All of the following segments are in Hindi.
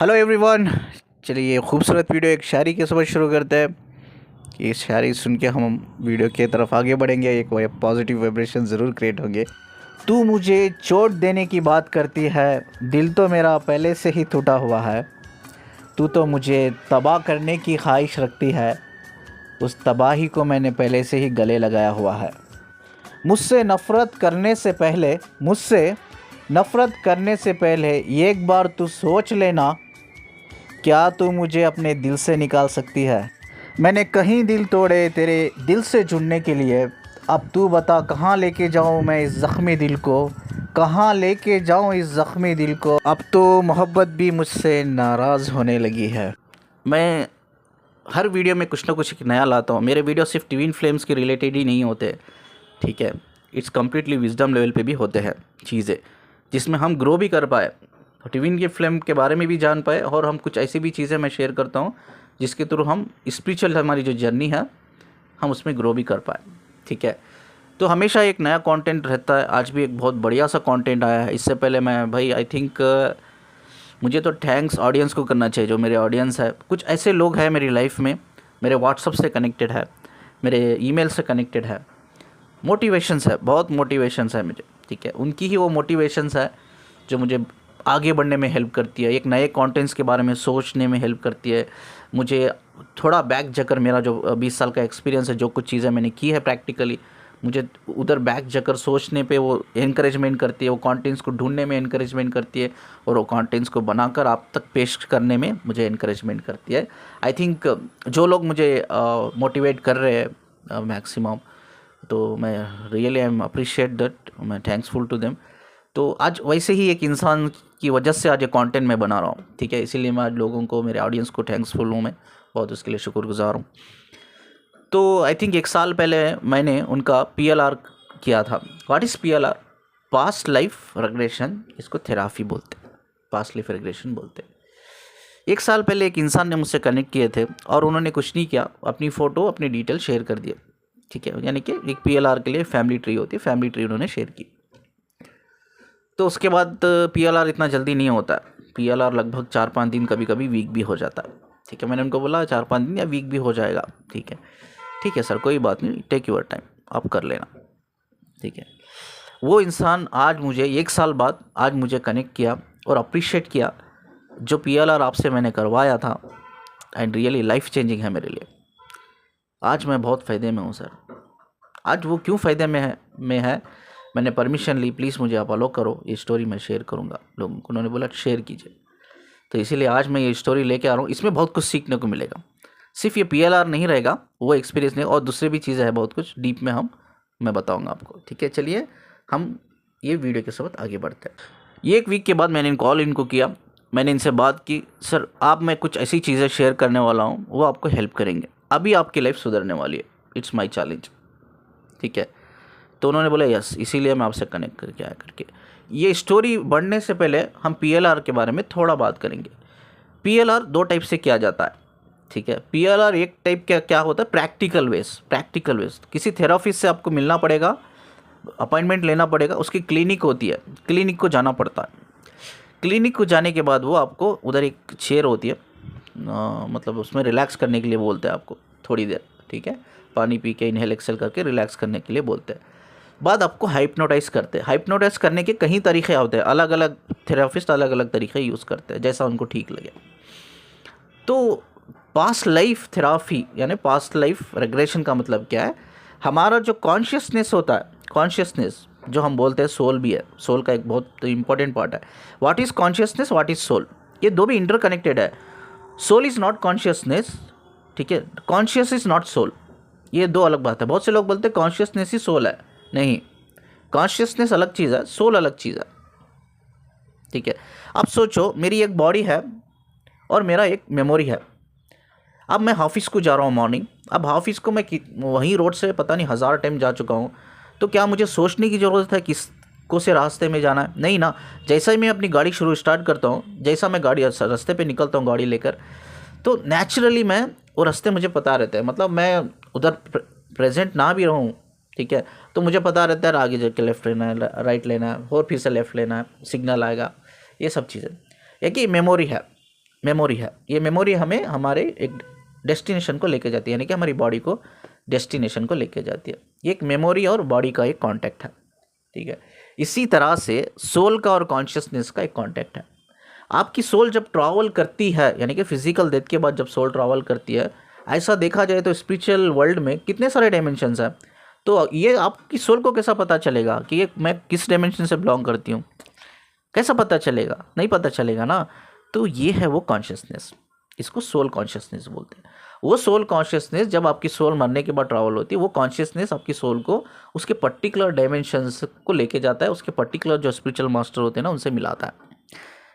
Hello everyone. चलिए ये खूबसूरत वीडियो एक शायरी के साथ शुरू करते हैं। ये शायरी सुन के हम वीडियो की तरफ आगे बढ़ेंगे। एक पॉजिटिव वाइब्रेशन ज़रूर क्रिएट होंगे। तू मुझे चोट देने की बात करती है, दिल तो मेरा पहले से ही टूटा हुआ है। तू तो मुझे तबाह करने की ख्वाहिश रखती है, उस तबाही को मैंने पहले से ही गले लगाया हुआ है। मुझसे नफ़रत करने से पहले एक बार तू सोच लेना, क्या तू मुझे अपने दिल से निकाल सकती है। मैंने कहीं दिल तोड़े तेरे दिल से जुड़ने के लिए। अब तू बता कहाँ लेके जाऊँ मैं इस ज़ख्मी दिल को, कहाँ लेके जाऊँ इस ज़ख्मी दिल को। अब तो मोहब्बत भी मुझसे नाराज़ होने लगी है। मैं हर वीडियो में कुछ ना कुछ एक नया लाता हूँ। मेरे वीडियो सिर्फ ट्विन फ्लेम्स के रिलेटेड ही नहीं होते, ठीक है। इट्स कम्प्लीटली विजडम लेवल पे भी होते हैं चीज़ें, जिसमें हम ग्रो भी कर पाए, ट्विन के फ्लेम के बारे में भी जान पाए, और हम कुछ ऐसी भी चीज़ें मैं शेयर करता हूँ जिसके थ्रू हम स्पिरिचुअल हमारी जो जर्नी है हम उसमें ग्रो भी कर पाए, ठीक है। तो हमेशा एक नया कंटेंट रहता है। आज भी एक बहुत बढ़िया सा कंटेंट आया है। इससे पहले मैं भाई आई थिंक मुझे तो थैंक्स ऑडियंस को करना चाहिए। जो मेरे ऑडियंस है, कुछ ऐसे लोग हैं मेरी लाइफ में, मेरे व्हाट्सअप से कनेक्टेड है, मेरे ईमेल से कनेक्टेड है, मोटिवेशंस है, बहुत मोटिवेशंस है मुझे, ठीक है। उनकी ही वो मोटिवेशंस है जो मुझे आगे बढ़ने में हेल्प करती है, एक नए कंटेंट्स के बारे में सोचने में हेल्प करती है। मुझे थोड़ा बैक जाकर मेरा जो 20 साल का एक्सपीरियंस है, जो कुछ चीज़ें मैंने की है प्रैक्टिकली, मुझे उधर बैक जाकर सोचने पे वो एनकरेजमेंट करती है, वो कंटेंट्स को ढूंढने में एनकरेजमेंट करती है, और वो कंटेंट्स को बनाकर आप तक पेश करने में मुझे एनकरेजमेंट करती है। आई थिंक जो लोग मुझे मोटिवेट कर रहे हैं मैक्सिमम, तो मैं really I am appreciate that, मैं थैंक्सफुल टू देम। तो आज वैसे ही एक इंसान की वजह से आज ये कंटेंट मैं बना रहा हूँ, ठीक है। इसीलिए मैं आज लोगों को, मेरे ऑडियंस को थैंक्सफुल हूँ, मैं बहुत उसके लिए शुक्रगुजार हूँ। तो आई थिंक 1 साल पहले मैंने उनका PLR किया था। What is PLR? Past life regression, इसको थेरापी बोलते हैं, पास्ट लाइफ रिग्रेशन बोलते हैं। 1 साल पहले एक इंसान ने मुझसे कनेक्ट किए थे और उन्होंने कुछ नहीं किया, अपनी फ़ोटो अपनी डिटेल शेयर कर दिए, ठीक है। यानी कि एक PLR के लिए फैमिली ट्री होती है, फैमिली ट्री उन्होंने शेयर की। तो उसके बाद PLR इतना जल्दी नहीं होता है। PLR लगभग 4-5 दिन, कभी कभी वीक भी हो जाता है, ठीक है। मैंने उनको बोला 4-5 दिन या वीक भी हो जाएगा, ठीक है। ठीक है सर, कोई बात नहीं, टेक योर टाइम, आप कर लेना, ठीक है। वो इंसान आज मुझे 1 साल बाद आज मुझे कनेक्ट किया और अप्रिशिएट किया, जो PLR आपसे मैंने करवाया था एंड रियली लाइफ चेंजिंग है मेरे लिए। आज मैं बहुत फ़ायदे में हूँ सर। आज वो क्यों फ़ायदे में है, मैंने परमिशन ली, प्लीज़ मुझे आप अलो करो, ये स्टोरी मैं शेयर करूँगा लोगों को। उन्होंने बोला शेयर कीजिए, तो इसीलिए आज मैं ये स्टोरी लेके आ रहा हूँ। इसमें बहुत कुछ सीखने को मिलेगा, सिर्फ ये PLR नहीं रहेगा, वो एक्सपीरियंस नहीं, और दूसरी भी चीज़ें हैं बहुत कुछ डीप में मैं बताऊँगा आपको, ठीक है। चलिए हम ये वीडियो के साथ आगे बढ़ते हैं। ये 1 वीक के बाद मैंने कॉल इनको किया, मैंने इनसे बात की, सर आप मैं कुछ ऐसी चीज़ें शेयर करने वाला हूँ, वो आपको हेल्प करेंगे, अभी आपकी लाइफ सुधरने वाली है, इट्स माई चैलेंज, ठीक है। तो उन्होंने बोला यस, इसीलिए मैं आपसे कनेक्ट करके आया करके। ये स्टोरी बढ़ने से पहले हम PLR के बारे में थोड़ा बात करेंगे। PLR 2 टाइप से किया जाता है, ठीक है। PLR एक टाइप क्या होता है, प्रैक्टिकल वेज। किसी थेरापिस्ट से आपको मिलना पड़ेगा, अपॉइंटमेंट लेना पड़ेगा, उसकी क्लिनिक होती है, क्लिनिक को जाना पड़ता है। क्लिनिक को जाने के बाद वो आपको उधर एक चेयर होती है, मतलब उसमें रिलैक्स करने के लिए बोलते हैं आपको थोड़ी देर, ठीक है। पानी पी के इनहेल एक्सेल करके रिलैक्स करने के लिए बोलते हैं। बाद आपको हाइप्नोटाइज करते हैं। हाइप्नोटाइज करने के कई तरीके होते हैं, अलग अलग थेरापिस्ट अलग अलग तरीके यूज़ करते हैं, जैसा उनको ठीक लगे। तो पास्ट लाइफ थेरापी यानी पास्ट लाइफ रिग्रेशन का मतलब क्या है, हमारा जो कॉन्शियसनेस होता है, कॉन्शियसनेस जो हम बोलते हैं सोल भी है, सोल का एक बहुत इंपॉर्टेंट पार्ट है। What is consciousness, what is soul, ये दो भी इंटरकनेक्टेड है। सोल इज़ नॉट कॉन्शियसनेस, ठीक है, कॉन्शियस इज़ नॉट सोल, ये दो अलग बात है। बहुत से लोग बोलते हैं कॉन्शियसनेस ही सोल है, नहीं, कॉन्शियसनेस अलग चीज़ है, सोल अलग चीज़ है, ठीक है। अब सोचो, मेरी एक बॉडी है और मेरा एक मेमोरी है। अब मैं ऑफिस को जा रहा हूँ मॉर्निंग, अब ऑफिस को मैं वहीं रोड से पता नहीं 1000 टाइम जा चुका हूँ, तो क्या मुझे सोचने की ज़रूरत है किसको से रास्ते में जाना है, नहीं ना। जैसा ही मैं अपनी गाड़ी स्टार्ट करता हूँ, जैसा मैं गाड़ी रास्ते पे निकलता हूँ गाड़ी लेकर, तो नेचुरली मैं वो रास्ते मुझे पता रहता है, मतलब मैं उधर प्रेजेंट ना भी रहूँ, ठीक है, तो मुझे पता रहता है आगे जाके लेफ़्ट लेना है, राइट लेना है, और फिर से लेफ़्ट लेना है, सिग्नल आएगा, ये सब चीज़ें एक ही मेमोरी है। मेमोरी है, ये मेमोरी हमें हमारे एक डेस्टिनेशन को लेके जाती है, यानी कि हमारी बॉडी को डेस्टिनेशन को लेके जाती है। ये एक मेमोरी और बॉडी का एक कॉन्टैक्ट है, ठीक है। इसी तरह से सोल का और कॉन्शियसनेस का एक कॉन्टैक्ट है। आपकी सोल जब ट्रैवल करती है, यानी कि फिजिकल डेथ के बाद जब सोल ट्रैवल करती है, ऐसा देखा जाए तो स्पिरिचुअल वर्ल्ड में कितने सारे डायमेंशंस हैं। तो ये आपकी सोल को कैसा पता चलेगा कि ये मैं किस डायमेंशन से बिलोंग करती हूँ, कैसा पता चलेगा? नहीं पता चलेगा ना। तो ये है वो कॉन्शियसनेस, इसको सोल कॉन्शियसनेस बोलते हैं। वो सोल कॉन्शियसनेस जब आपकी सोल मरने के बाद ट्रैवल होती है, वो कॉन्शियसनेस आपकी सोल को उसके पर्टिकुलर डायमेंशंस को लेके जाता है, उसके पर्टिकुलर जो स्पिरिचुअल मास्टर होते हैं ना उनसे मिलाता है।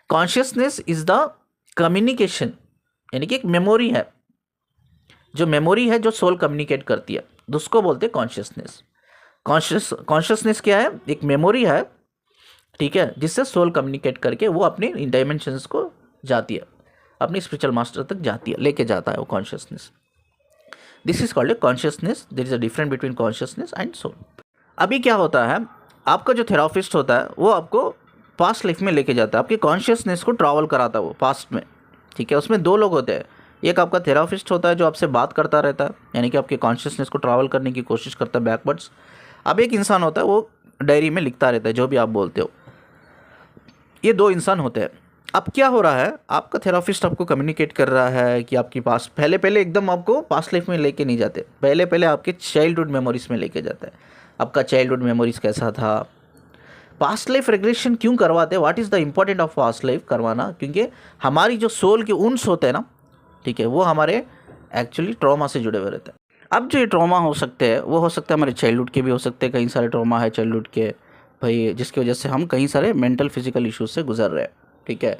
कॉन्शियसनेस इज द कम्युनिकेशन, यानी कि एक मेमोरी है, जो मेमोरी है जो सोल कम्युनिकेट करती है, उसको बोलते हैं कॉन्शियसनेस। कॉन्शियसनेस क्या है? एक मेमोरी है, ठीक है, जिससे सोल कम्युनिकेट करके वो अपने इन डायमेंशंस को जाती है, अपनी स्पिरिचुअल मास्टर तक जाती है, लेके जाता है वो consciousness. This is called a consciousness. There is a difference between consciousness and soul. अभी क्या होता है, आपका जो थेरापिस्ट होता है वो आपको पास्ट लाइफ में लेके जाता है, आपकी कॉन्शियसनेस को ट्रैवल कराता है वो पास्ट में, ठीक है। उसमें दो लोग होते हैं, एक आपका थेरापिस्ट होता है जो आपसे बात करता रहता है, यानी कि आपके कॉन्शियसनेस को ट्रैवल करने की कोशिश करता है बैकवर्ड्स। अब एक इंसान होता है वो डायरी में लिखता रहता है जो भी आप बोलते हो। ये दो इंसान होते हैं। अब क्या हो रहा है, आपका थेरापिस्ट आपको कम्युनिकेट कर रहा है कि आपकी पास पहले एकदम आपको पास्ट लाइफ में लेके नहीं जाते, पहले आपके चाइल्डहुड मेमोरीज में लेके जाता है। आपका चाइल्डहुड मेमोरीज कैसा था, पास्ट लाइफ रिग्रेशन क्यों करवाते हैं, what is the important of past life करवाना, क्योंकि हमारी जो सोल के उन्स होते हैं ना, ठीक है, वो हमारे एक्चुअली ट्रॉमा से जुड़े हुए रहते हैं। अब जो ये ट्रॉमा हो सकते हैं वो हो सकते हैं हमारे चाइल्डहुड के भी हो सकते हैं, कई सारे ट्रॉमा है चाइल्डहुड के भाई, जिसकी वजह से हम कई सारे मेंटल फिजिकल इश्यूज से गुजर रहे हैं, ठीक है।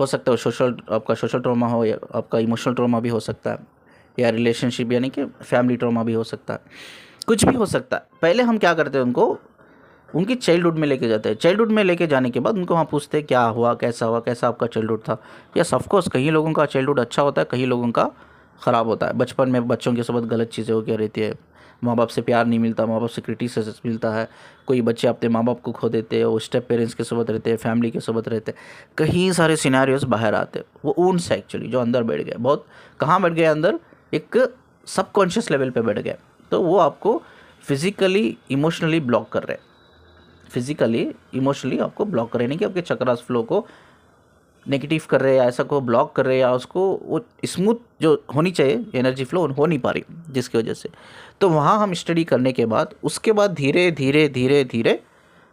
हो सकता है आपका सोशल ट्रॉमा हो, या आपका इमोशनल ट्रॉमा भी हो सकता है, या रिलेशनशिप यानी कि फैमिली ट्रॉमा भी हो सकता है, कुछ भी हो सकता है। पहले हम क्या करते हैं, उनको उनकी चाइल्डहुड में लेके जाते हैं। चाइल्डहुड में लेके जाने के बाद उनको वहाँ पूछते हैं क्या हुआ, कैसा आपका चाइल्डहुड था। यस ऑफकोर्स, कई लोगों का चाइल्डहुड अच्छा होता है, कई लोगों का ख़राब होता है। बचपन में बच्चों के साथ गलत चीज़ें हो क्या रहती है, माँ बाप से प्यार नहीं मिलता, माँ बाप से क्रिटिसिज्म मिलता है, कोई बच्चे अपने माँ बाप को खो देते हैं, वो स्टेप पेरेंट्स के साथ रहते हैं, फैमिली के साथ रहते हैं, कई सारे सिनेरियोज बाहर आते हैं। वो ऊंस है एक्चुअली जो अंदर बैठ गए, बहुत कहाँ बैठ गए अंदर, एक सबकॉन्शियस लेवल पे बैठ गए। तो वो आपको फिजिकली इमोशनली ब्लॉक कर रहे हैं, फिजिकली इमोशनली आपको ब्लॉक कर रहे हैं, नहीं कि आपके चक्रास फ्लो को नेगेटिव कर रहे हैं, या ऐसा को ब्लॉक कर रहे हैं, या उसको वो स्मूथ जो होनी चाहिए एनर्जी फ्लो हो नहीं पा रही, जिसकी वजह से। तो वहाँ हम स्टडी करने के बाद उसके बाद धीरे धीरे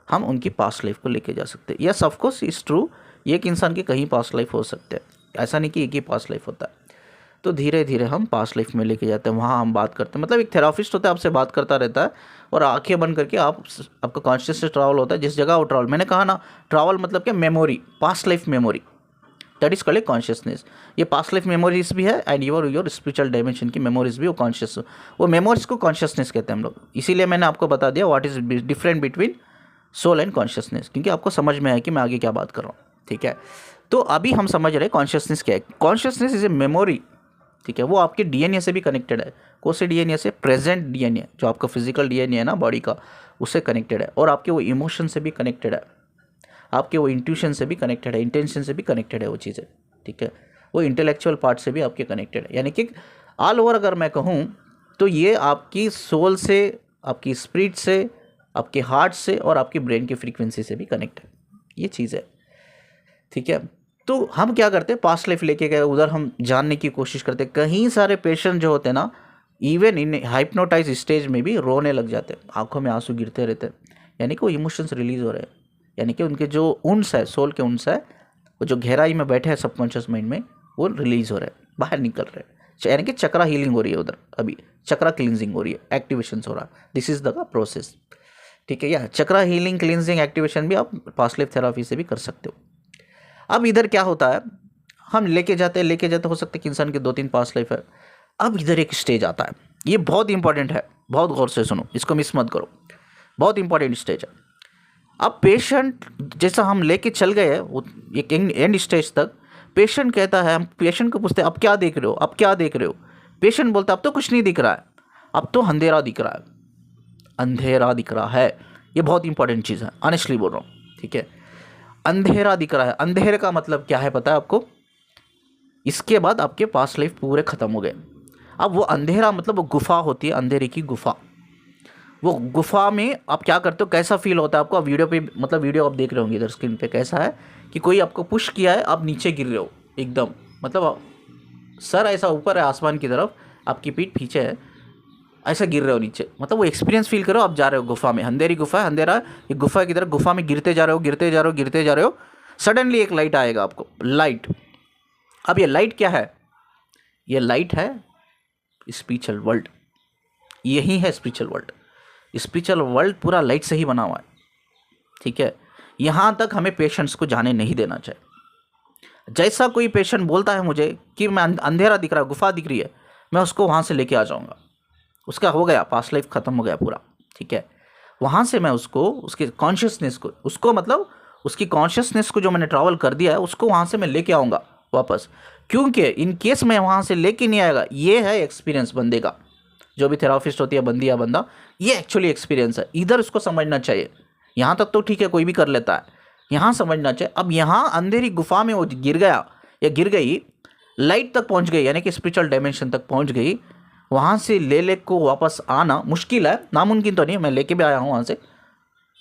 हम उनकी पास्ट लाइफ को लेके जा सकते हैं। यस ऑफकोर्स इज़ ट्रू, एक इंसान के कहीं पास्ट लाइफ हो सकते हैं, ऐसा नहीं कि एक ही पास्ट लाइफ होता है। तो धीरे धीरे हम पास्ट लाइफ में लेके जाते हैं, वहाँ हम बात करते हैं, मतलब एक थेरापिस्ट होता है, आपसे बात करता रहता है, और आंखें बंद करके आपका कॉन्शियसनेस ट्रैवल होता है जिस जगह वो ट्रैवल, मैंने कहा ना ट्रैवल मतलब क्या, memory, past life memory, that is called a consciousness. ये पास्ट लाइफ मेमोरीज भी है एंड योर स्पिरिचुअल डायमेंशन की मेमोरीज भी, वो कॉन्शियस, वो मेमोरीज को कॉन्शियसनेस कहते हैं हम लोग। इसीलिए मैंने आपको बता दिया what is different between soul and consciousness, क्योंकि आपको समझ में आए कि मैं आगे क्या बात कर रहा हूँ, ठीक है। तो अभी हम समझ रहे हैं कॉन्शियसनेस क्या है। कॉन्शियसनेस इज ए मेमोरी, ठीक है, वो आपके डीएनए से भी कनेक्टेड है। कौन से डीएनए से? प्रेजेंट डीएनए, जो आपका फिजिकल डीएनए है ना बॉडी का, उससे कनेक्टेड है, और आपके वो इमोशन से भी कनेक्टेड है, आपके वो इंट्यूशन से भी कनेक्टेड है, इंटेंशन से भी कनेक्टेड है वो चीज़ें, ठीक है। वो इंटेलेक्चुअल पार्ट से भी आपके कनेक्टेड है, यानी कि ऑल ओवर अगर मैं कहूँ तो ये आपकी सोल से, आपकी स्पिरिट से, आपके हार्ट से, और आपकी ब्रेन की फ्रीक्वेंसी से भी कनेक्ट है, ये चीज़ है, ठीक है। तो हम क्या करते हैं, पास्ट लाइफ लेके गए, उधर हम जानने की कोशिश करते हैं। कहीं सारे पेशेंट जो होते हैं ना, इवन इन हाइप्नोटाइज स्टेज में भी रोने लग जाते हैं, आंखों में आंसू गिरते रहते हैं, यानी कि वो इमोशंस रिलीज हो रहे हैं, यानी कि उनके जो उन्स है, सोल के उन्स है, वो जो गहराई में बैठे हैं सबकॉन्शियस माइंड में, वो रिलीज हो रहे हैं, बाहर निकल रहे हैं, यानी कि चक्रा हीलिंग हो रही है उधर, अभी चक्रा क्लिनजिंग हो रही है, एक्टिवेशन हो रहा है। दिस इज द प्रोसेस, ठीक है। या चक्रा हीलिंग, क्लिनजिंग, एक्टिवेशन भी आप पास्ट लाइफ थेरापी से भी कर सकते हो। अब इधर क्या होता है, हम लेके जाते हो सकता है कि इंसान के 2-3 पास्ट लाइफ है। अब इधर एक स्टेज आता है, ये बहुत इंपॉर्टेंट है, बहुत गौर से सुनो, इसको मिस मत करो, बहुत इंपॉर्टेंट स्टेज है। अब पेशेंट जैसा हम लेके चल गए एक एंड स्टेज तक, पेशेंट कहता है, हम पेशेंट को पूछते हैं अब क्या देख रहे हो, अब क्या देख रहे हो? पेशेंट बोलता है अब तो कुछ नहीं दिख रहा है, अब तो अंधेरा दिख रहा है, अंधेरा दिख रहा है। ये बहुत इंपॉर्टेंट चीज़ है, ऑनेस्टली बोल रहा हूँ, ठीक है। अंधेरा दिख रहा है, अंधेरे का मतलब क्या है पता है आपको? इसके बाद आपके पास्ट लाइफ पूरे ख़त्म हो गए। अब वो अंधेरा मतलब वो गुफा होती है, अंधेरे की गुफा। वो गुफा में आप क्या करते हो, कैसा फील होता है आपको? आप वीडियो पे मतलब वीडियो आप देख रहे होंगे इधर स्क्रीन पे, कैसा है कि कोई आपको पुश किया है, आप नीचे गिर रहे हो एकदम, मतलब सर ऐसा ऊपर है आसमान की तरफ, आपकी पीठ पीछे है, ऐसा गिर रहे हो नीचे। मतलब वो एक्सपीरियंस फील करो, आप जा रहे हो गुफा में, अंधेरी गुफा है, अंधेरा एक गुफा की तरफ, गुफा में गिरते जा रहे हो, गिरते जा रहे हो, गिरते जा रहे हो। सडनली एक लाइट आएगा आपको, लाइट। अब ये लाइट क्या है? ये लाइट है स्पिरिचुअल वर्ल्ड। यही है स्पिरिचुअल वर्ल्ड। स्पिरिचुअल वर्ल्ड पूरा लाइट से ही बना हुआ है, ठीक है। यहाँ तक हमें पेशेंट्स को जाने नहीं देना चाहिए। जैसा कोई पेशेंट बोलता है मुझे कि मैं अंधेरा दिख रहा है, गुफा दिख रही है, मैं उसको वहाँ से लेके आ जाऊँगा। उसका हो गया, पास्ट लाइफ ख़त्म हो गया पूरा, ठीक है। वहाँ से मैं उसको, उसके कॉन्शियसनेस को, उसको मतलब उसकी कॉन्शियसनेस को जो मैंने ट्रैवल कर दिया है, उसको वहाँ से मैं लेके आऊँगा वापस। क्योंकि इन केस मैं वहाँ से लेके नहीं आएगा, ये है एक्सपीरियंस बंदे का। जो भी थेरापिस्ट होती है, बंदी या बंदा, ये एक्चुअली एक्सपीरियंस है। इधर उसको समझना चाहिए। यहाँ तक तो ठीक है, कोई भी कर लेता है, यहाँ समझना चाहिए। अब यहाँ अंधेरी गुफा में वो गिर गया या गिर गई, लाइट तक पहुँच गई, यानी कि स्पिरिचुअल डायमेंशन तक पहुँच गई। वहाँ से ले को वापस आना मुश्किल है, नामुमकिन तो नहीं है। मैं लेके भी आया हूँ वहाँ से,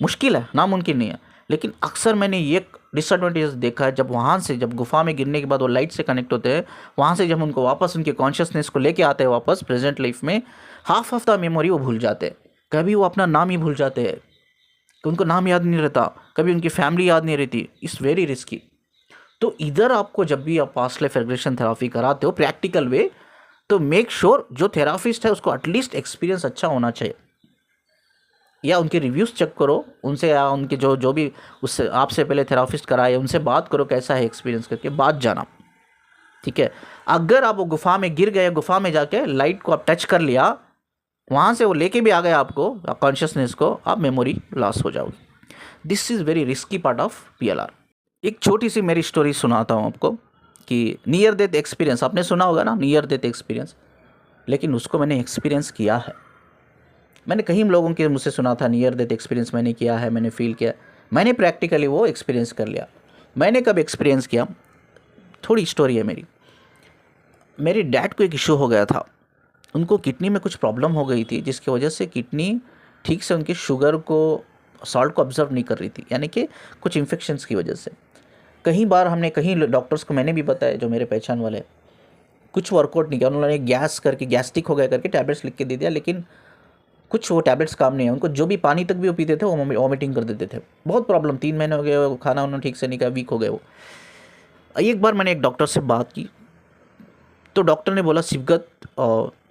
मुश्किल है, नामुमकिन नहीं है। लेकिन अक्सर मैंने ये डिसएडवांटेज देखा है, जब वहाँ से, जब गुफा में गिरने के बाद वो लाइट से कनेक्ट होते हैं, वहाँ से जब उनको वापस उनके कॉन्शियसनेस को लेके आते हैं वापस प्रेजेंट लाइफ में, हाफ ऑफ द मेमोरी वो भूल जाते हैं। कभी वो अपना नाम ही भूल जाते हैं, कि उनको नाम याद नहीं रहता, कभी उनकी फैमिली याद नहीं रहती। It's very risky. तो इधर आपको जब भी आप पास्ट लाइफ रिग्रेशन थेरापी कराते हो प्रैक्टिकल वे, तो मेक श्योर जो थेरापिस्ट है उसको एटलीस्ट एक्सपीरियंस अच्छा होना चाहिए, या उनके रिव्यूज़ चेक करो उनसे, या उनके जो भी उससे आपसे पहले थेरापिस्ट कराए उनसे बात करो कैसा है एक्सपीरियंस करके बात जाना, ठीक है। अगर आप वो गुफा में गिर गए, गुफा में जाके लाइट को आप टच कर लिया, वहाँ से वो लेके भी आ गया आपको कॉन्शियसनेस को, आप मेमोरी लॉस हो जाओगे। This is very risky part of PLR। एक छोटी सी मेरी स्टोरी सुनाता हूँ आपको कि नियर डेथ एक्सपीरियंस, आपने सुना होगा ना नियर डेथ एक्सपीरियंस, लेकिन उसको मैंने एक्सपीरियंस किया है। मैंने कई लोगों के मुझसे सुना था नियर डेथ एक्सपीरियंस मैंने किया है, मैंने फील किया, मैंने प्रैक्टिकली वो एक्सपीरियंस कर लिया। मैंने कब एक्सपीरियंस किया, थोड़ी स्टोरी है मेरी। मेरे डैड को एक इशू हो गया था, उनको किडनी में कुछ प्रॉब्लम हो गई थी, जिसकी वजह से किडनी ठीक से उनकी शुगर को, सॉल्ट को ऑब्जर्व नहीं कर रही थी, यानी कि कुछ इन्फेक्शंस की वजह से। कई बार हमने कहीं डॉक्टर्स को मैंने भी बताया, जो मेरे पहचान वाले, कुछ वर्कआउट नहीं किया। उन्होंने गैस करके, गैस्ट्रिक हो गया करके टैबलेट्स लिख के दे दिया, लेकिन कुछ वो टैबलेट्स काम नहीं है। उनको जो भी पानी तक भी वो पीते थे वो वॉमिटिंग कर देते थे। बहुत प्रॉब्लम, 3 महीने हो गए, खाना उन्होंने ठीक से नहीं खाया, वीक हो गए वो। एक बार मैंने एक डॉक्टर से बात की, तो डॉक्टर ने बोला शिवगत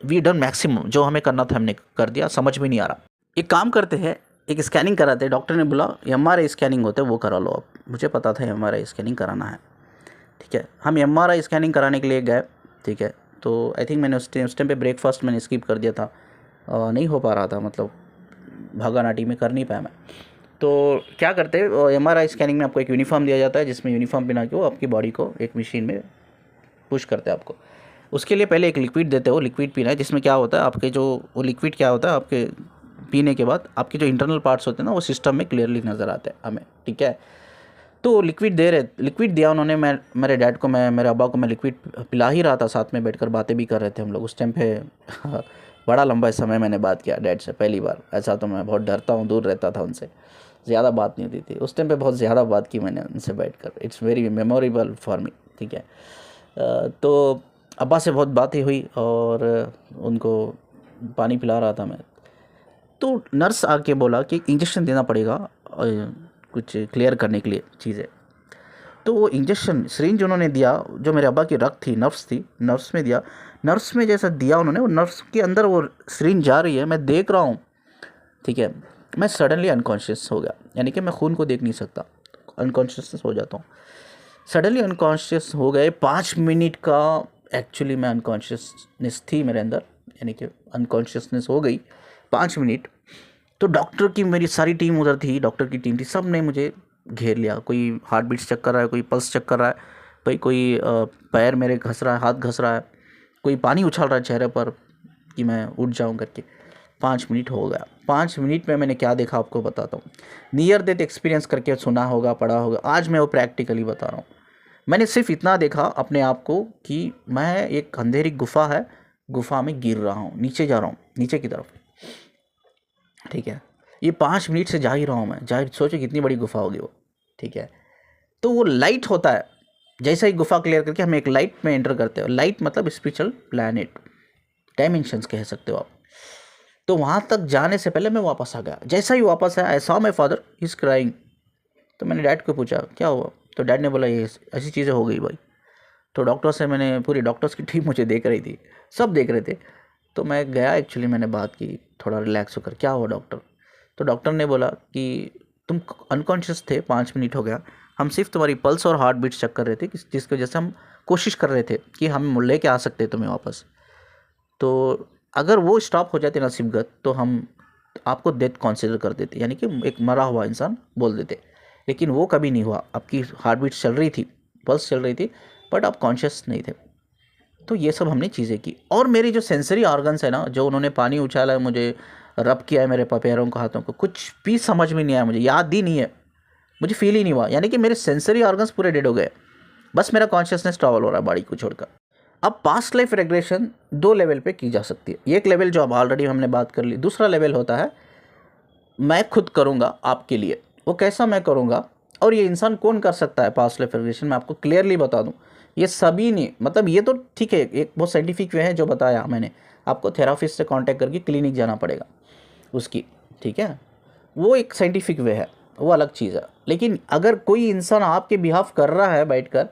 वी डन मैक्सिमम, जो हमें करना था हमने कर दिया, समझ में नहीं आ रहा, एक काम करते हैं, एक स्कैनिंग कराते हैं। डॉक्टर ने बोला MRI स्कैनिंग होता है वो करा लो आप। मुझे पता था MRI स्कैनिंग कराना है, ठीक है। हम MRI स्कैनिंग कराने के लिए गए, ठीक है। तो आई थिंक मैंने उस टाइम पे ब्रेकफास्ट मैंने स्किप कर दिया था, नहीं हो पा रहा था, मतलब भागा नाटी में कर नहीं पाया मैं। तो क्या करते हैं, MRI स्कैनिंग में आपको एक यूनिफॉर्म दिया जाता है, जिसमें यूनिफॉर्म पहना के वो आपकी बॉडी को एक मशीन में पुश करते हैं आपको। उसके लिए पहले एक लिक्विड देते हो, लिक्विड पीना है, जिसमें क्या होता है आपके जो वो लिक्विड क्या होता है, आपके पीने के बाद आपके जो इंटरनल पार्ट्स होते हैं ना, वो सिस्टम में क्लियरली नज़र आते हैं हमें, ठीक है। तो लिक्विड लिक्विड दिया उन्होंने। मैं मेरे डैड को, मैं मेरे अब्बा को मैं लिक्विड पिला ही रहा था, साथ में बैठकर बातें भी कर रहे थे हम लोग उस टाइम पे। बड़ा लंबा समय मैंने बात किया डैड से पहली बार। ऐसा तो मैं बहुत डरता हूँ, दूर रहता था उनसे, ज़्यादा बात नहीं होती थी उस टाइम पे, बहुत ज़्यादा बात की मैंने उनसे बैठकर। It's very memorable for me, ठीक है। तो अब्बा से बहुत बातें हुई और उनको पानी पिला रहा था मैं। तो नर्स आके बोला कि इंजेक्शन देना पड़ेगा कुछ क्लियर करने के लिए चीज़ें। तो वो इंजेक्शन सिरिंज उन्होंने दिया, जो मेरे अब्बा की रग थी, नर्व्स थी, नर्व्स में दिया। नर्व्स में जैसा दिया उन्होंने, वो नर्व्स के अंदर वो सिरिंज जा रही है, मैं देख रहा हूँ, ठीक है। मैं सडनली अनकॉन्शियस हो गया, यानी कि मैं खून को देख नहीं सकता, अनकॉन्शियस हो जाता हूँ। सडनली अनकॉन्शियस हो गए, 5 मिनट का एक्चुअली मैं अनकॉन्शियसनेस थी मेरे अंदर, यानी कि अनकॉन्शियसनेस हो गई 5 मिनट। तो डॉक्टर की मेरी सारी टीम उधर थी, डॉक्टर की टीम थी, सब ने मुझे घेर लिया। कोई हार्ट बीट्स चेक कर रहा है, कोई पल्स चेक कर रहा है, भाई कोई पैर मेरे घस रहा है, हाथ घस रहा है, कोई पानी उछाल रहा है चेहरे पर कि मैं उठ जाऊं करके। 5 मिनट हो गया। 5 मिनट में मैंने क्या देखा आपको बताता हूँ। नियर डेथ एक्सपीरियंस करके सुना होगा, पढ़ा होगा, आज मैं वो प्रैक्टिकली बता रहा हूँ। मैंने सिर्फ इतना देखा अपने आप को कि मैं एक अंधेरी गुफा है, गुफा में गिर रहा हूँ, नीचे जा रहा हूँ, नीचे की तरफ। ठीक है, ये 5 मिनट से जा ही रहा हूँ मैं, जा सोचो कितनी बड़ी गुफा होगी वो। ठीक है, तो वो लाइट होता है, जैसे ही गुफा क्लियर करके हम एक लाइट में एंटर करते हो, लाइट मतलब स्पिरिचुअल प्लैनेट, डायमेंशंस कह सकते हो आप। तो वहाँ तक जाने से पहले मैं वापस आ गया। जैसा ही वापस आया, I saw my father he is crying. तो मैंने डैड को पूछा क्या हुआ, तो डैड ने बोला ये ऐसी चीज़ें हो गई भाई। तो डॉक्टर से मैंने, पूरी डॉक्टर्स की टीम मुझे देख रही थी, सब देख रहे थे। तो मैं गया एक्चुअली, मैंने बात की थोड़ा रिलैक्स होकर, क्या हुआ डॉक्टर। तो डॉक्टर ने बोला कि तुम अनकॉन्शियस थे, 5 मिनट हो गया, हम सिर्फ तुम्हारी पल्स और हार्ट बीट चेक कर रहे थे, जिसकी वजह से हम कोशिश कर रहे थे कि हम लेके आ सकते तुम्हें वापस। तो अगर वो स्टॉप हो जाते नसीबगत तो हम आपको डेथ कंसीडर कर देते, यानी कि एक मरा हुआ इंसान बोल देते। लेकिन वो कभी नहीं हुआ, आपकी हार्ट बीट चल रही थी, पल्स चल रही थी, बट आप कॉन्शियस नहीं थे। तो ये सब हमने चीज़ें की। और मेरी जो सेंसरी ऑर्गन्स है ना, जो उन्होंने पानी उछाला है, मुझे रब किया है मेरे पैरों को, हाथों को, कुछ भी समझ में नहीं आया, मुझे याद ही नहीं है, मुझे फील ही नहीं हुआ। यानी कि मेरे सेंसरी ऑर्गन्स पूरे डेड हो गए, बस मेरा कॉन्शियसनेस ट्रैवल हो रहा है बॉडी को छोड़कर। अब पास्ट लाइफ रेग्रेशन 2 लेवल पे की जा सकती है। एक लेवल जो अब ऑलरेडी हमने बात कर ली, दूसरा लेवल होता है मैं खुद करूँगा आपके लिए। वो कैसा मैं करूँगा, और ये इंसान कौन कर सकता है पास्ट लाइफ रेग्रेशन, मैं आपको क्लियरली बता दूँ। ये सभी ने, मतलब ये तो ठीक है, एक बहुत साइंटिफिक वे है जो बताया मैंने आपको, थेरापिस्ट से कांटेक्ट करके क्लिनिक जाना पड़ेगा उसकी। ठीक है, वो एक साइंटिफिक वे है, वो अलग चीज़ है। लेकिन अगर कोई इंसान आपके बिहाफ कर रहा है बैठकर,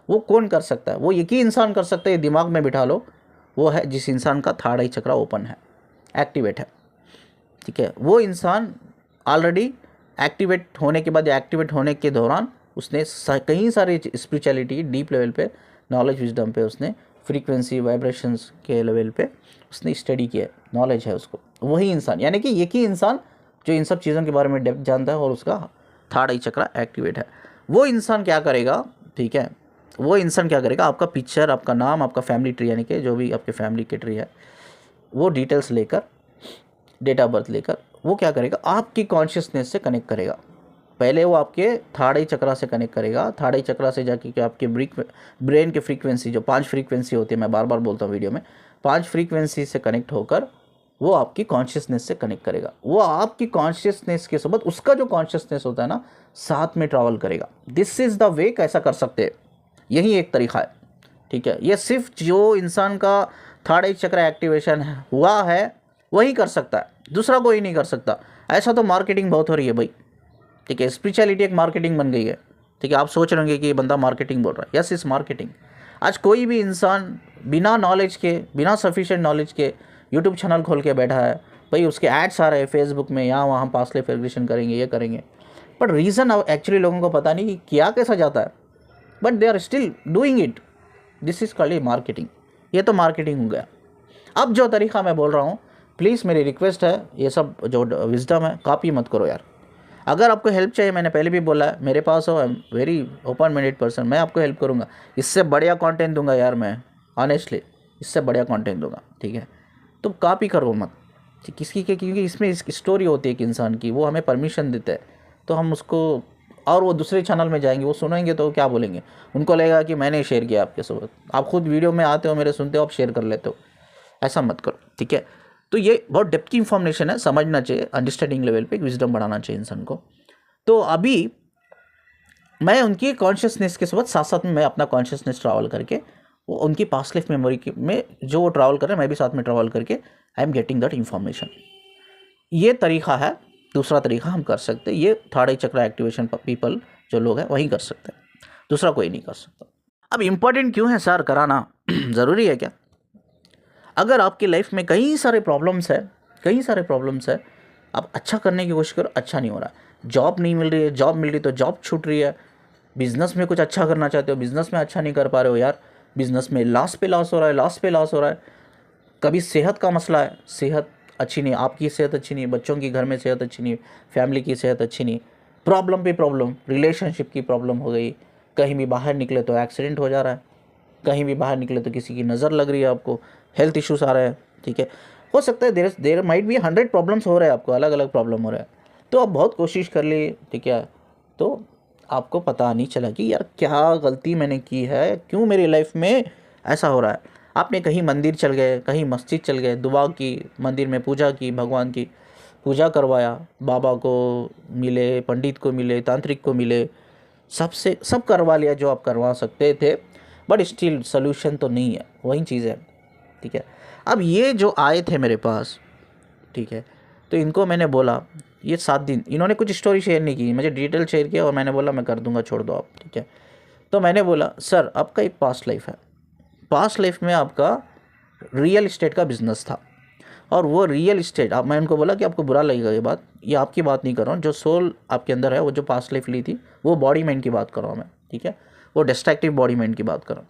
वो कौन कर सकता है, वो एक ही इंसान कर सकता है, ये दिमाग में बिठा लो, वो है जिस इंसान का थर्ड आई चक्रा ओपन है, एक्टिवेट है। ठीक है, वो इंसान ऑलरेडी एक्टिवेट होने के बाद, एक्टिवेट होने के दौरान उसने कई सारे स्पिरिचुअलिटी डीप लेवल पे, नॉलेज विजडम पे, उसने फ्रीक्वेंसी वाइब्रेशंस के लेवल पे उसने स्टडी किया, नॉलेज है उसको। वही इंसान, यानी कि एक ही इंसान जो इन सब चीज़ों के बारे में डेप्थ जानता है और उसका थर्ड आई चक्रा एक्टिवेट है। वो इंसान क्या करेगा, ठीक है, वो इंसान क्या करेगा, आपका पिक्चर, आपका नाम, आपका फैमिली ट्री, यानी कि जो भी आपके फैमिली के ट्री है, वो डिटेल्स लेकर, डेट ऑफ बर्थ लेकर, वो क्या करेगा, आपकी कॉन्शियसनेस से कनेक्ट करेगा। पहले वो आपके थर्ड आई चक्रा से कनेक्ट करेगा, थर्ड आई चक्रा से जाके कि आपके ब्रेन के फ्रीक्वेंसी, जो 5 फ्रीक्वेंसी होती है, मैं बार बार बोलता हूँ वीडियो में, 5 फ्रीक्वेंसी से कनेक्ट होकर वो आपकी कॉन्शियसनेस से कनेक्ट करेगा। वो आपकी कॉन्शियसनेस के साथ उसका जो कॉन्शियसनेस होता है ना, साथ में ट्रैवल करेगा। दिस इज़ द वे कैसा कर सकते हैं, यही एक तरीका है। ठीक है, ये सिर्फ जो इंसान का थर्ड आई चक्र एक्टिवेशन हुआ है वही कर सकता है, दूसरा कोई नहीं कर सकता। ऐसा तो मार्केटिंग बहुत हो रही है भाई। ठीक है, स्पिरिचुअलिटी एक मार्केटिंग बन गई है। ठीक है, आप सोच रहे होंगे कि ये बंदा मार्केटिंग बोल रहा है, यस इस मार्केटिंग। आज कोई भी इंसान बिना नॉलेज के, बिना सफिशिएंट नॉलेज के यूट्यूब चैनल खोल के बैठा है भाई, उसके एड्स आ रहे हैं फेसबुक में, यहाँ वहाँ पास्ट लाइफ रेग्रेशन करेंगे, ये करेंगे, बट रीज़न अब एक्चुअली लोगों को पता नहीं कि क्या कैसा जाता है, but they are still doing it. This is called marketing. ये तो मार्केटिंग हो गया। अब जो तरीका मैं बोल रहा हूँ, प्लीज़ मेरी रिक्वेस्ट है, ये सब जो विजडम है कॉपी मत करो यार। अगर आपको हेल्प चाहिए, मैंने पहले भी बोला है, मेरे पास हो, I am very open minded person, मैं आपको हेल्प करूँगा, इससे बढ़िया कंटेंट दूंगा यार मैं, ऑनेस्टली इससे बढ़िया कंटेंट दूंगा। ठीक है, तो कॉपी करो मत किसकी के, क्योंकि इसमें स्टोरी होती है एक इंसान की, वो हमें परमिशन देता है, तो हम उसको, और वो दूसरे चैनल में जाएंगे, वो सुनेंगे तो क्या बोलेंगे, उनको लगेगा कि मैंने शेयर किया आपके साथ। आप खुद वीडियो में आते हो, मेरे सुनते हो, आप शेयर कर लेते हो, ऐसा मत करो। ठीक है, तो ये बहुत डेप्थ की इंफॉर्मेशन है, समझना चाहिए, अंडरस्टैंडिंग लेवल पे विजडम बढ़ाना चाहिए इंसान को। तो अभी मैं उनकी कॉन्शियसनेस के साथ साथ में मैं अपना कॉन्शियसनेस ट्रैवल करके, वो उनकी पास्ट लाइफ मेमोरी में जो वो ट्रैवल कर रहे हैं, मैं भी साथ में ट्रैवल करके I am getting that information. ये तरीका है, दूसरा तरीका हम कर सकते हैं, ये थर्ड आई चक्र एक्टिवेशन पीपल जो लोग हैं वही कर सकते हैं, दूसरा कोई नहीं कर सकता। अब इम्पॉर्टेंट क्यों है सर कराना, ज़रूरी है क्या? अगर आपकी लाइफ में कई सारे प्रॉब्लम्स है, आप अच्छा करने की कोशिश करो, अच्छा नहीं हो रहा है, जॉब नहीं मिल रही है, जॉब मिल रही तो जॉब छूट रही है, बिज़नेस में कुछ अच्छा करना चाहते हो, बिज़नेस में अच्छा नहीं कर पा रहे हो यार, बिज़नेस में लॉस पे लॉस हो रहा है, कभी सेहत का मसला है, सेहत अच्छी नहीं, आपकी सेहत अच्छी नहीं, बच्चों की घर में सेहत अच्छी नहीं, फैमिली की सेहत अच्छी नहीं, प्रॉब्लम पे प्रॉब्लम, रिलेशनशिप की प्रॉब्लम हो गई, कहीं भी बाहर निकले तो एक्सीडेंट हो जा रहा है, कहीं भी बाहर निकले तो किसी की नज़र लग रही है आपको, हेल्थ इश्यूज आ रहे हैं। ठीक है, हो सकता है देर माइट भी 100 प्रॉब्लम्स हो रहे हैं आपको, अलग अलग प्रॉब्लम हो रहा है, तो आप बहुत कोशिश कर ली, ठीक है, तो आपको पता नहीं चला कि यार क्या गलती मैंने की है, क्यों मेरी लाइफ में ऐसा हो रहा है। आपने कहीं मंदिर चल गए, कहीं मस्जिद चल गए, दुआ की, मंदिर में पूजा की, भगवान की पूजा करवाया, बाबा को मिले, पंडित को मिले, तांत्रिक को मिले, सबसे सब करवा लिया जो आप करवा सकते थे, बट स्टिल सोल्यूशन तो नहीं है, वही चीज़ है। ठीक है, अब ये जो आए थे मेरे पास, ठीक है, तो इनको मैंने बोला ये 7 दिन, इन्होंने कुछ स्टोरी शेयर नहीं की, मुझे डिटेल शेयर किया और मैंने बोला मैं कर दूंगा, छोड़ दो आप। ठीक है, तो मैंने बोला सर आपका एक पास्ट लाइफ है, पास्ट लाइफ में आपका रियल इस्टेट का बिजनेस था, और वो रियल इस्टेट, आप, मैं उनको बोला कि आपको बुरा लगेगा ये बात, ये आपकी बात नहीं कर रहा हूँ, जो सोल आपके अंदर है, वो जो पास्ट लाइफ ली थी, वो बॉडी माइंड की बात कर रहा हूँ मैं। ठीक है, वो डिस्ट्रक्टिव बॉडी माइंड की बात कर रहा हूँ।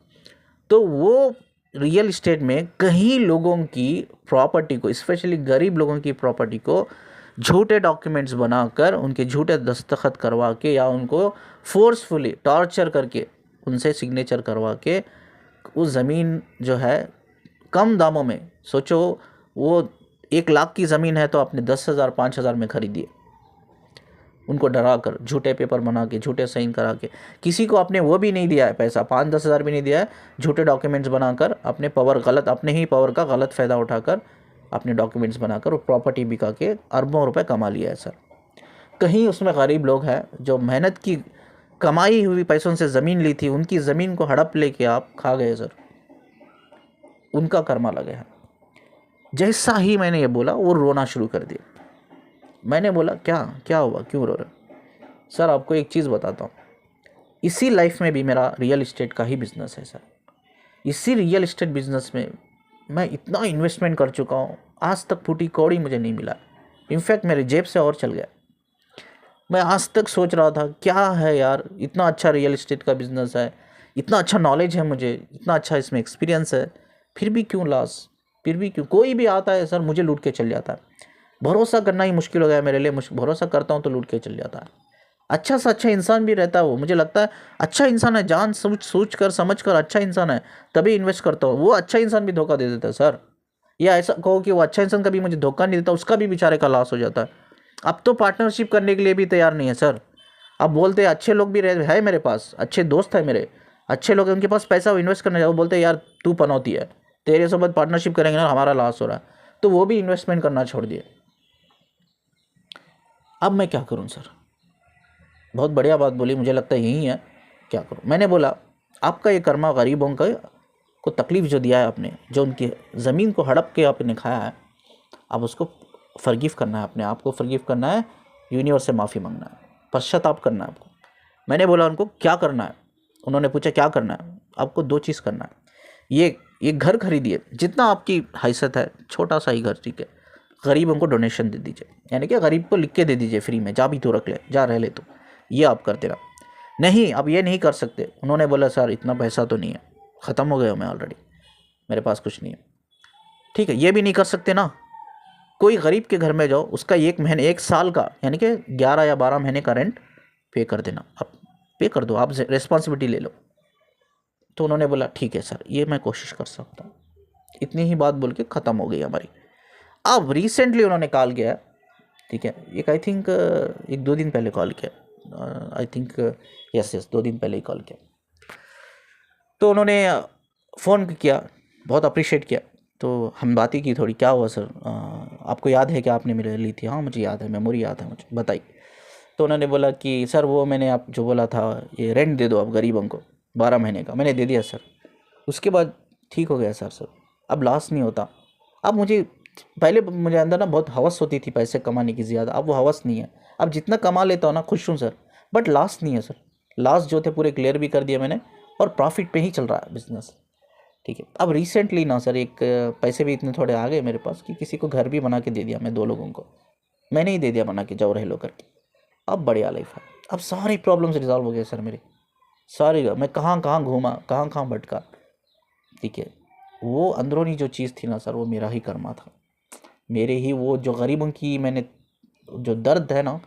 तो वो रियल इस्टेट में कहीं लोगों की प्रॉपर्टी को, स्पेशली गरीब लोगों की प्रॉपर्टी को झूठे डॉक्यूमेंट्स बनाकर, उनके झूठे दस्तखत करवा के, या उनको फोर्सफुली टॉर्चर करके उनसे सिग्नेचर करवा के उस ज़मीन जो है कम दामों में, सोचो वो 1 लाख की ज़मीन है तो आपने 10,000 5,000 में खरीदी है, उनको डरा कर, झूठे पेपर बना के, झूठे साइन करा के, किसी को आपने वो भी नहीं दिया है पैसा, 5-10 हज़ार भी नहीं दिया है, झूठे डॉक्यूमेंट्स बनाकर अपने पावर गलत, अपने ही पावर का गलत फ़ायदा उठाकर अपने डॉक्यूमेंट्स बनाकर वो प्रॉपर्टी बिका के अरबों रुपए कमा लिया है सर। कहीं उसमें गरीब लोग हैं जो मेहनत की कमाई हुई पैसों से ज़मीन ली थी, उनकी ज़मीन को हड़प लेके आप खा गए सर, उनका कर्मा लगे है। जैसा ही मैंने ये बोला वो रोना शुरू कर दिया। मैंने बोला क्या क्या हुआ, क्यों रो रहे? सर आपको एक चीज़ बताता हूँ, इसी लाइफ में भी मेरा रियल इस्टेट का ही बिज़नेस है सर। इसी रियल इस्टेट बिज़नेस में मैं इतना इन्वेस्टमेंट कर चुका हूँ, आज तक फूटी कौड़ी मुझे नहीं मिला, इनफैक्ट मेरे जेब से और चल गया। मैं आज तक सोच रहा था क्या है यार, इतना अच्छा रियल इस्टेट का बिज़नेस है, इतना अच्छा नॉलेज है मुझे, इतना अच्छा इसमें एक्सपीरियंस है, फिर भी क्यों लॉस, फिर भी क्यों? कोई भी आता है सर मुझे लूट के चल जाता है, भरोसा करना ही मुश्किल हो गया मेरे लिए, भरोसा करता हूँ तो लूट के चल जाता है। अच्छा से अच्छा इंसान भी रहता है वो, मुझे लगता है अच्छा इंसान है, जान सोच कर समझ कर अच्छा इंसान है, तभी इन्वेस्ट करता हूँ, वो अच्छा इंसान भी धोखा दे देता है सर। या ऐसा कहो कि वो अच्छा इंसान कभी मुझे धोखा नहीं देता, उसका भी बेचारे का लॉस हो जाता है। अब तो पार्टनरशिप करने के लिए भी तैयार नहीं है सर। अब बोलते हैं अच्छे लोग भी रहे है मेरे पास, अच्छे दोस्त है मेरे, अच्छे लोग हैं, उनके पास पैसा इन्वेस्ट करने जाओ, वो बोलते हैं यार तू पनौती है, तेरे साथ पार्टनरशिप करेंगे ना हमारा लॉस हो रहा है, तो वो भी इन्वेस्टमेंट करना छोड़ दिए। अब मैं क्या करूं सर? बहुत बढ़िया बात बोली, मुझे लगता है यही है, क्या करूं? मैंने बोला आपका ये कर्मा गरीबों का को तकलीफ़ जो दिया है आपने, जो उनकी ज़मीन को हड़प के आपने खाया है, अब उसको फॉरगिव करना है, अपने आप को फॉरगिव करना है, यूनिवर्स से माफ़ी मांगना है, पश्चाताप करना है आपको। मैंने बोला उनको क्या करना है? उन्होंने पूछा क्या करना है? आपको 2 चीज़ करना है, ये घर खरीदिए, जितना आपकी हैसियत है, छोटा सा ही घर, ठीक है, गरीबों को डोनेशन दे दीजिए, यानी कि गरीब को लिख के दे दीजिए फ्री में, जा भी तो रख ले, जा रह ले तो, ये आप करते रहो। नहीं अब ये नहीं कर सकते, उन्होंने बोला सर इतना पैसा तो नहीं है, ख़त्म हो गया मैं ऑलरेडी, मेरे पास कुछ नहीं है। ठीक है, ये भी नहीं कर सकते ना, कोई गरीब के घर में जाओ, उसका 1 साल का यानी कि 11 या 12 महीने का रेंट पे कर देना, आप पे कर दो, आप रिस्पॉन्सिबिलिटी ले लो। तो उन्होंने बोला ठीक है सर, ये मैं कोशिश कर सकता हूँ। इतनी ही बात बोल के ख़त्म हो गई हमारी। अब रिसेंटली उन्होंने कॉल किया, ठीक है, एक आई थिंक 1-2 दिन पहले कॉल किया, आई थिंक यस 2 दिन पहले ही कॉल किया। तो उन्होंने फ़ोन किया, बहुत अप्रिशिएट किया, तो हम बात ही की थोड़ी, क्या हुआ सर, आपको याद है कि आपने मेरे ली थी? हाँ मुझे याद है, मेमोरी याद है मुझे, बताइए। तो उन्होंने बोला कि सर वो मैंने आप जो बोला था, ये रेंट दे दो आप गरीबों को 12 महीने का, मैंने दे दिया सर। उसके बाद ठीक हो गया सर, अब लॉस नहीं होता। अब मुझे पहले मुझे अंदर ना बहुत हवस होती थी पैसे कमाने की ज़्यादा, अब वो हवस नहीं है, अब जितना कमा लेता हूँ ना खुश हूँ सर, बट लॉस नहीं है सर। लॉस जो थे पूरे क्लियर भी कर दिया मैंने, और प्रॉफिट पे ही चल रहा है बिजनेस। ठीक है, अब रिसेंटली ना सर एक पैसे भी इतने थोड़े आ गए मेरे पास कि किसी को घर भी बना के दे दिया, मैं 2 लोगों को मैंने ही दे दिया बना के, जाओ रह लो करके। अब बढ़िया लाइफ है, अब सारी प्रॉब्लम्स रिजॉल्व हो गए सर मेरे सारी। मैं कहाँ कहाँ घूमा, कहाँ कहाँ भटका, ठीक है, वो अंदरूनी जो चीज़ थी ना सर, वो मेरा ही कर्मा था, मेरे ही, वो जो गरीबों की मैंने जो दर्द है ना,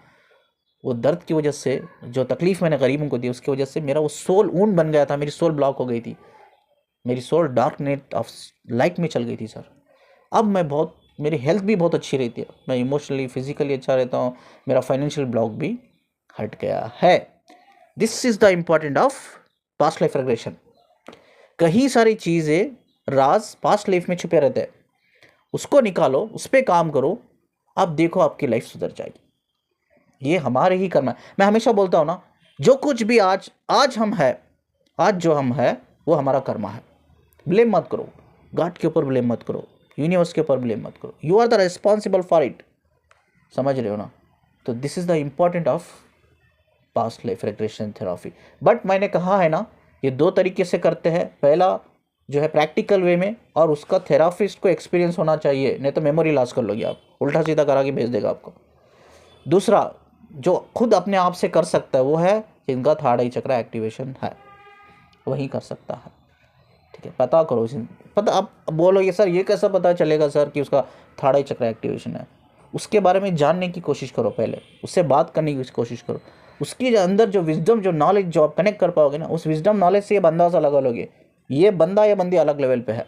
वो दर्द की वजह से, जो तकलीफ़ मैंने गरीबों को दी, उसकी वजह से मेरा वो सोल ऊन बन गया था, मेरी सोल ब्लॉक हो गई थी, मेरी soul dark net of light में चल गई थी सर। अब मैं बहुत, मेरी हेल्थ भी बहुत अच्छी रहती है, मैं इमोशनली फिजिकली अच्छा रहता हूँ, मेरा फाइनेंशियल ब्लॉक भी हट गया है। This is the important of past life regression. कई सारी चीज़ें राज पास्ट लाइफ में छुपे रहते हैं, उसको निकालो, उस पर काम करो, आप देखो आपकी लाइफ सुधर जाएगी। ये हमारे ही कर्म है। मैं हमेशा बोलता हूँ ना, जो कुछ भी आज हम है, आज जो हम है वो हमारा कर्म है। ब्लेम मत करो, गॉड के ऊपर ब्लेम मत करो, यूनिवर्स के ऊपर ब्लेम मत करो। You are the responsible for it. समझ रहे हो ना? तो this is the important of past life regression therapy. But मैंने कहा है ना, ये दो तरीके से करते हैं। पहला जो है प्रैक्टिकल वे में, और उसका थेरापिस्ट को एक्सपीरियंस होना चाहिए, नहीं तो मेमोरी लॉस कर लोगे आप, उल्टा सीधा करा के भेज देगा आपको। दूसरा जो खुद अपने आप से कर सकता है वो है जिनका थर्ड आई चक्र एक्टिवेशन है, वही कर सकता है। ठीक है, पता करो। पता आप बोलोगे सर ये कैसा पता चलेगा सर कि उसका थर्ड आई चक्र एक्टिवेशन है? उसके बारे में जानने की कोशिश करो, पहले उससे बात करने की कोशिश करो। उसके अंदर जो विजडम, जो नॉलेज जो आप कनेक्ट कर पाओगे ना, उस विजडम नॉलेज से ये बंदा सा लगा लोगे, ये बंदा या बंदी अलग लेवल पे है,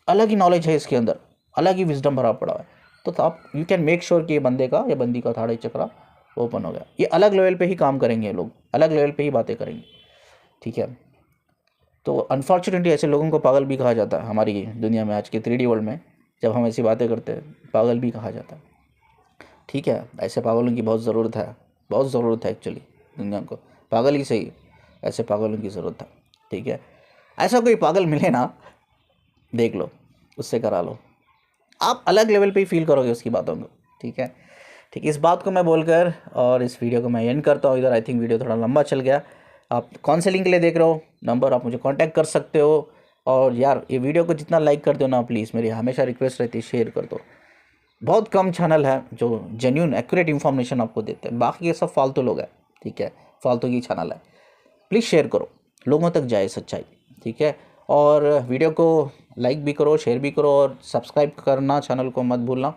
अलग ही नॉलेज है इसके अंदर, अलग ही विजडम भरा पड़ा है। तो आप यू कैन मेक श्योर कि ये बंदे का या बंदी का थर्ड आई चक्र ओपन हो गया। ये अलग लेवल पे ही काम करेंगे, ये लोग अलग लेवल पे ही बातें करेंगे। ठीक है, तो अनफॉर्चुनेटली ऐसे लोगों को पागल भी कहा जाता है हमारी दुनिया में, आज के 3D वर्ल्ड में। जब हम ऐसी बातें करते हैं पागल भी कहा जाता है। ठीक है, ऐसे पागलों की बहुत ज़रूरत है, बहुत ज़रूरत है एक्चुअली दुनिया को। पागल ही सही, ऐसे पागलों की ज़रूरत है। ठीक है, ऐसा कोई पागल मिले ना, देख लो, उससे करा लो, आप अलग लेवल पे ही फील करोगे उसकी बातों को। ठीक है, ठीक, इस बात को मैं बोलकर और इस वीडियो को मैं एंड करता हूँ इधर। आई थिंक वीडियो थोड़ा लंबा चल गया। आप काउंसलिंग के लिए देख रहे हो, नंबर आप मुझे कांटेक्ट कर सकते हो। और यार ये वीडियो को जितना लाइक कर दो ना प्लीज़, मेरी हमेशा रिक्वेस्ट रहती है शेयर कर दो। बहुत कम चैनल है जो जेन्यून एक्यूरेट इन्फॉर्मेशन आपको देते हैं, बाकी ये सब फालतू लोग हैं। ठीक है, फालतू की चैनल है। प्लीज़ शेयर करो, लोगों तक जाए सच्चाई। ठीक है, और वीडियो को लाइक भी करो, शेयर भी करो, और सब्सक्राइब करना चैनल को मत भूलना।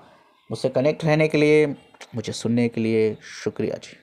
मुझसे कनेक्ट रहने के लिए, मुझे सुनने के लिए शुक्रिया जी।